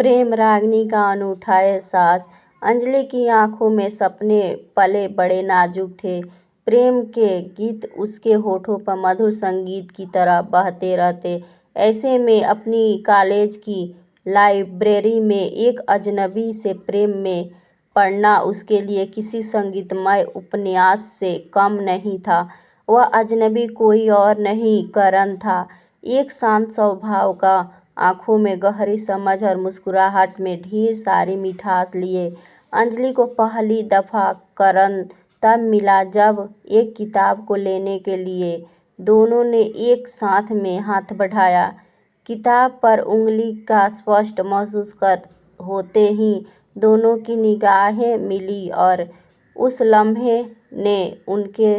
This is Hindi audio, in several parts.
प्रेम रागनी का अनूठा एहसास। अंजलि की आंखों में सपने पले बड़े नाजुक थे। प्रेम के गीत उसके होठों पर मधुर संगीत की तरह बहते रहते। ऐसे में अपनी कॉलेज की लाइब्रेरी में एक अजनबी से प्रेम में पढ़ना उसके लिए किसी संगीतमय उपन्यास से कम नहीं था। वह अजनबी कोई और नहीं, करण था। एक शांत स्वभाव का, आंखों में गहरी समझ और मुस्कुराहट में ढेर सारी मिठास लिए। अंजलि को पहली दफा करण तब मिला जब एक किताब को लेने के लिए दोनों ने एक साथ में हाथ बढ़ाया। किताब पर उंगली का स्पर्श महसूस कर होते ही दोनों की निगाहें मिली और उस लम्हे ने उनके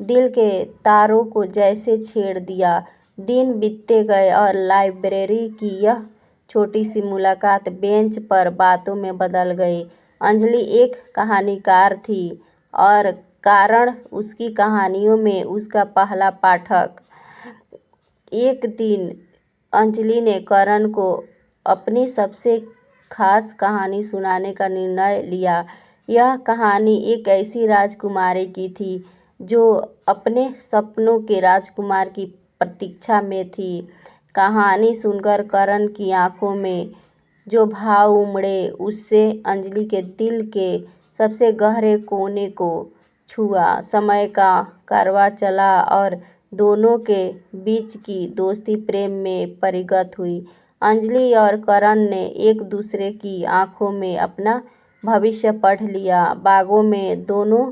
दिल के तारों को जैसे छेड़ दिया। दिन बीतते गए और लाइब्रेरी की यह छोटी सी मुलाकात बेंच पर बातों में बदल गई। अंजलि एक कहानीकार थी और कारण उसकी कहानियों में उसका पहला पाठक। एक दिन अंजलि ने करण को अपनी सबसे खास कहानी सुनाने का निर्णय लिया। यह कहानी एक ऐसी राजकुमारी की थी जो अपने सपनों के राजकुमार की प्रतीक्षा में थी। कहानी सुनकर करण की आंखों में जो भाव उमड़े उससे अंजलि के दिल के सबसे गहरे कोने को छुआ। समय का कारवां चला और दोनों के बीच की दोस्ती प्रेम में परिणत हुई। अंजलि और करण ने एक दूसरे की आंखों में अपना भविष्य पढ़ लिया। बागों में दोनों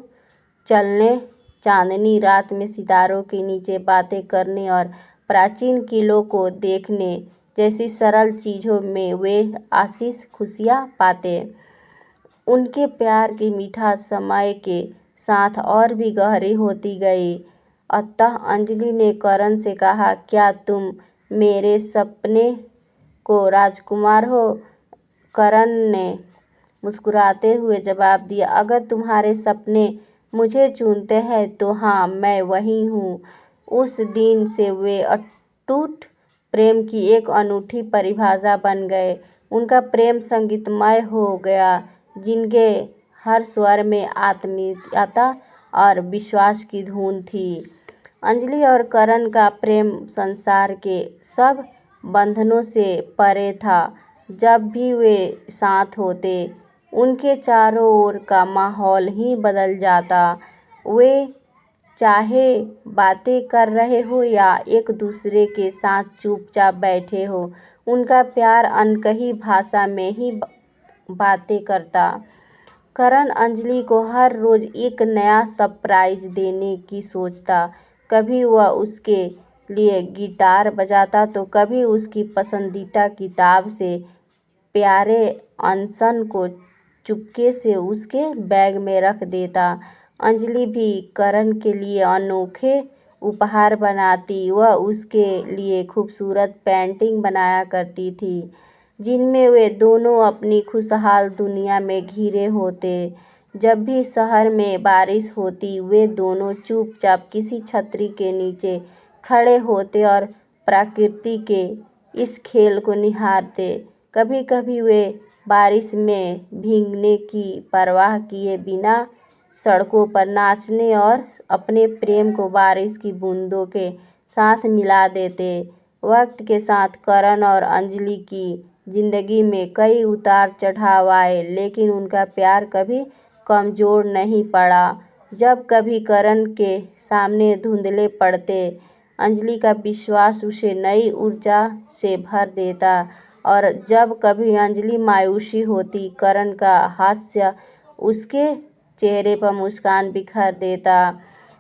चलने, चांदनी रात में सितारों के नीचे बातें करने और प्राचीन किलों को देखने जैसी सरल चीज़ों में वे आशीष खुशियाँ पाते। उनके प्यार की मिठास समय के साथ और भी गहरी होती गई। अतः अंजलि ने करण से कहा, क्या तुम मेरे सपने को राजकुमार हो? करण ने मुस्कुराते हुए जवाब दिया, अगर तुम्हारे सपने मुझे चुनते हैं तो हाँ, मैं वही हूँ। उस दिन से वे अटूट प्रेम की एक अनूठी परिभाषा बन गए। उनका प्रेम संगीतमय हो गया, जिनके हर स्वर में आत्मीयता और विश्वास की धुन थी। अंजलि और करण का प्रेम संसार के सब बंधनों से परे था। जब भी वे साथ होते, उनके चारों ओर का माहौल ही बदल जाता। वे चाहे बातें कर रहे हो या एक दूसरे के साथ चुपचाप बैठे हो, उनका प्यार अनकही भाषा में ही बातें करता। करण अंजलि को हर रोज एक नया सरप्राइज देने की सोचता। कभी वह उसके लिए गिटार बजाता तो कभी उसकी पसंदीदा किताब से प्यारे अनशन को चुपके से उसके बैग में रख देता। अंजलि भी करण के लिए अनोखे उपहार बनाती। वह उसके लिए खूबसूरत पेंटिंग बनाया करती थी, जिनमें वे दोनों अपनी खुशहाल दुनिया में घिरे होते। जब भी शहर में बारिश होती, वे दोनों चुपचाप किसी छतरी के नीचे खड़े होते और प्रकृति के इस खेल को निहारते। कभी कभी वे बारिश में भीगने की परवाह किए बिना सड़कों पर नाचने और अपने प्रेम को बारिश की बूंदों के साथ मिला देते। वक्त के साथ करण और अंजलि की जिंदगी में कई उतार चढ़ाव आए, लेकिन उनका प्यार कभी कमजोर नहीं पड़ा। जब कभी करण के सामने धुंधले पड़ते, अंजलि का विश्वास उसे नई ऊर्जा से भर देता और जब कभी अंजलि मायूसी होती, करण का हास्य उसके चेहरे पर मुस्कान बिखेर देता।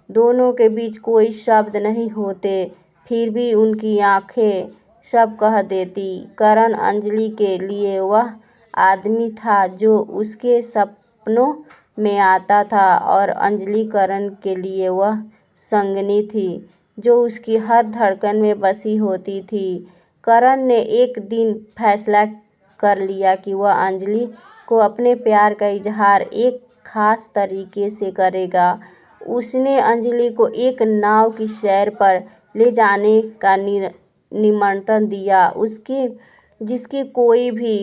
दोनों के बीच कोई शब्द नहीं होते, फिर भी उनकी आंखें सब कह देती। करण अंजलि के लिए वह आदमी था जो उसके सपनों में आता था और अंजलि करण के लिए वह संगिनी थी जो उसकी हर धड़कन में बसी होती थी। करण ने एक दिन फैसला कर लिया कि वह अंजलि को अपने प्यार का इजहार एक खास तरीके से करेगा। उसने अंजलि को एक नाव की सैर पर ले जाने का निमंत्रण दिया। उसके जिसकी कोई भी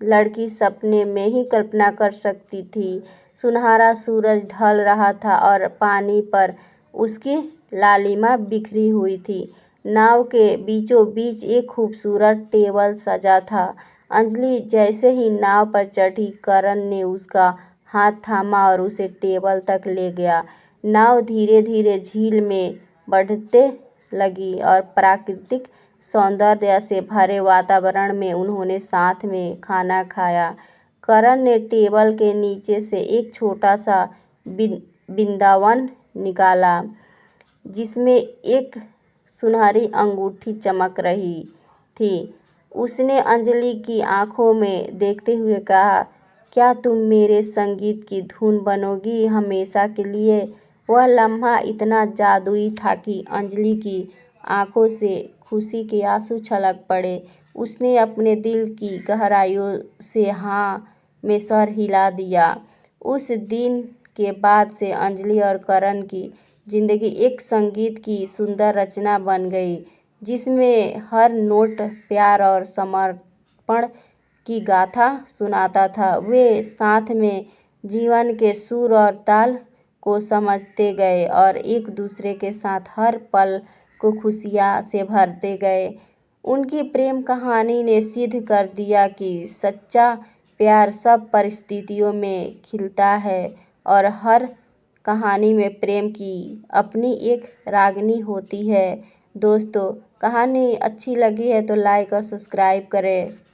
लड़की सपने में ही कल्पना कर सकती थी। सुनहरा सूरज ढल रहा था और पानी पर उसकी लालिमा बिखरी हुई थी। नाव के बीचों बीच एक खूबसूरत टेबल सजा था। अंजलि जैसे ही नाव पर चढ़ी, करण ने उसका हाथ थामा और उसे टेबल तक ले गया। नाव धीरे धीरे झील में बढ़ते लगी और प्राकृतिक सौंदर्य से भरे वातावरण में उन्होंने साथ में खाना खाया। करण ने टेबल के नीचे से एक छोटा सा वृंदावन निकाला, जिसमें एक सुनहरी अंगूठी चमक रही थी। उसने अंजलि की आंखों में देखते हुए कहा, क्या तुम मेरे संगीत की धुन बनोगी हमेशा के लिए? वह लम्हा इतना जादुई था कि अंजलि की आंखों से खुशी के आंसू छलक पड़े। उसने अपने दिल की गहराइयों से हाँ में सर हिला दिया। उस दिन के बाद से अंजलि और करण की जिंदगी एक संगीत की सुंदर रचना बन गई, जिसमें हर नोट प्यार और समर्पण की गाथा सुनाता था। वे साथ में जीवन के सुर और ताल को समझते गए और एक दूसरे के साथ हर पल को खुशियाँ से भरते गए। उनकी प्रेम कहानी ने सिद्ध कर दिया कि सच्चा प्यार सब परिस्थितियों में खिलता है और हर कहानी में प्रेम की अपनी एक रागनी होती है। दोस्तों, कहानी अच्छी लगी है तो लाइक और सब्सक्राइब करें।